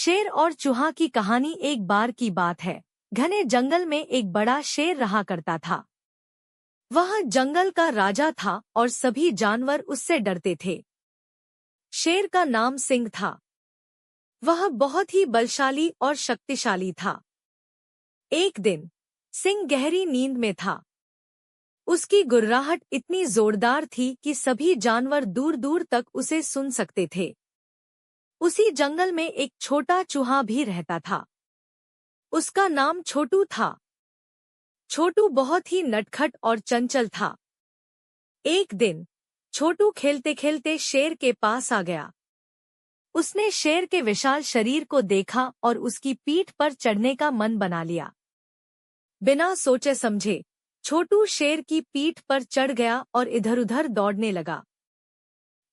शेर और चूहा की कहानी। एक बार की बात है, घने जंगल में एक बड़ा शेर रहा करता था। वह जंगल का राजा था और सभी जानवर उससे डरते थे। शेर का नाम सिंह था। वह बहुत ही बलशाली और शक्तिशाली था। एक दिन सिंह गहरी नींद में था। उसकी गुर्राहट इतनी जोरदार थी कि सभी जानवर दूर दूर तक उसे सुन सकते थे। उसी जंगल में एक छोटा चूहा भी रहता था। उसका नाम छोटू था। छोटू बहुत ही नटखट और चंचल था। एक दिन छोटू खेलते खेलते शेर के पास आ गया। उसने शेर के विशाल शरीर को देखा और उसकी पीठ पर चढ़ने का मन बना लिया। बिना सोचे समझे छोटू शेर की पीठ पर चढ़ गया और इधर-उधर दौड़ने लगा।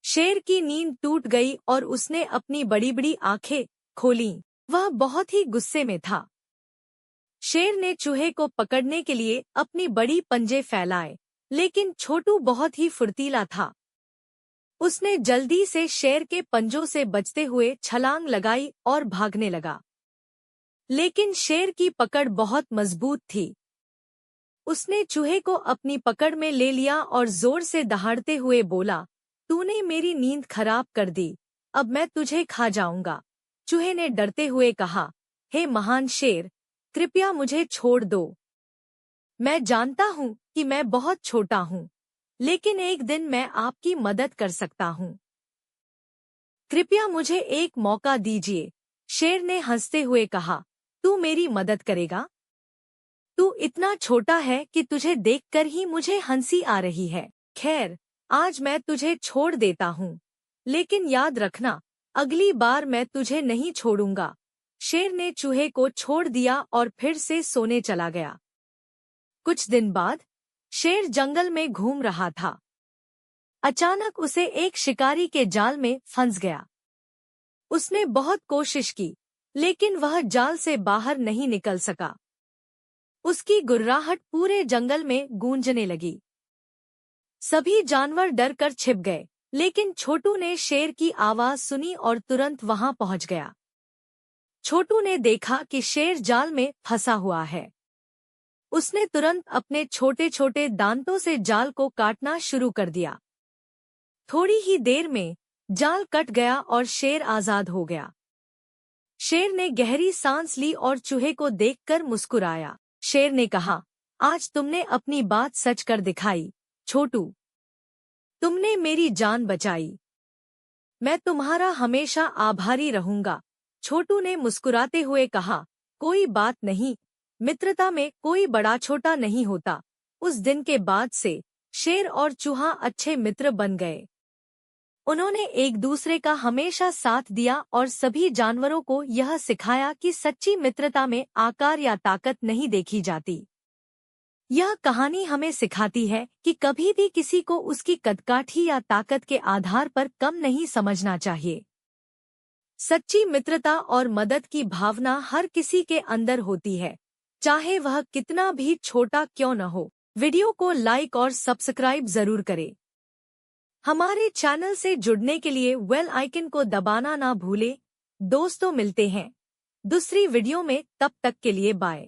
शेर की नींद टूट गई और उसने अपनी बड़ी बड़ी आंखें खोलीं। वह बहुत ही गुस्से में था। शेर ने चूहे को पकड़ने के लिए अपनी बड़ी पंजे फैलाए, लेकिन छोटू बहुत ही फुर्तीला था। उसने जल्दी से शेर के पंजों से बचते हुए छलांग लगाई और भागने लगा। लेकिन शेर की पकड़ बहुत मजबूत थी। उसने चूहे को अपनी पकड़ में ले लिया और जोर से दहाड़ते हुए बोला, तूने मेरी नींद खराब कर दी, अब मैं तुझे खा जाऊंगा। चूहे ने डरते हुए कहा, हे महान शेर, कृपया मुझे छोड़ दो। मैं जानता हूँ कि मैं बहुत छोटा हूँ, लेकिन एक दिन मैं आपकी मदद कर सकता हूँ। कृपया मुझे एक मौका दीजिए। शेर ने हंसते हुए कहा, तू मेरी मदद करेगा? तू इतना छोटा है कि तुझे देखकर ही मुझे हंसी आ रही है। खैर, आज मैं तुझे छोड़ देता हूँ, लेकिन याद रखना, अगली बार मैं तुझे नहीं छोड़ूंगा। शेर ने चूहे को छोड़ दिया और फिर से सोने चला गया। कुछ दिन बाद शेर जंगल में घूम रहा था। अचानक उसे एक शिकारी के जाल में फंस गया। उसने बहुत कोशिश की, लेकिन वह जाल से बाहर नहीं निकल सका। उसकी गुर्राहट पूरे जंगल में गूंजने लगी। सभी जानवर डर कर छिप गए, लेकिन छोटू ने शेर की आवाज सुनी और तुरंत वहां पहुंच गया। छोटू ने देखा कि शेर जाल में फंसा हुआ है। उसने तुरंत अपने छोटे छोटे दांतों से जाल को काटना शुरू कर दिया। थोड़ी ही देर में जाल कट गया और शेर आजाद हो गया। शेर ने गहरी सांस ली और चूहे को देखकर मुस्कुराया। शेर ने कहा, आज तुमने अपनी बात सच कर दिखाई, छोटू। तुमने मेरी जान बचाई। मैं तुम्हारा हमेशा आभारी रहूंगा। छोटू ने मुस्कुराते हुए कहा, कोई बात नहीं, मित्रता में कोई बड़ा छोटा नहीं होता। उस दिन के बाद से शेर और चूहा अच्छे मित्र बन गए। उन्होंने एक दूसरे का हमेशा साथ दिया और सभी जानवरों को यह सिखाया कि सच्ची मित्रता में आकार या ताकत नहीं देखी जाती। यह कहानी हमें सिखाती है कि कभी भी किसी को उसकी कदकाठी या ताकत के आधार पर कम नहीं समझना चाहिए। सच्ची मित्रता और मदद की भावना हर किसी के अंदर होती है, चाहे वह कितना भी छोटा क्यों न हो। वीडियो को लाइक और सब्सक्राइब जरूर करें। हमारे चैनल से जुड़ने के लिए बेल आइकन को दबाना ना भूलें। दोस्तों, मिलते हैं दूसरी वीडियो में, तब तक के लिए बाय।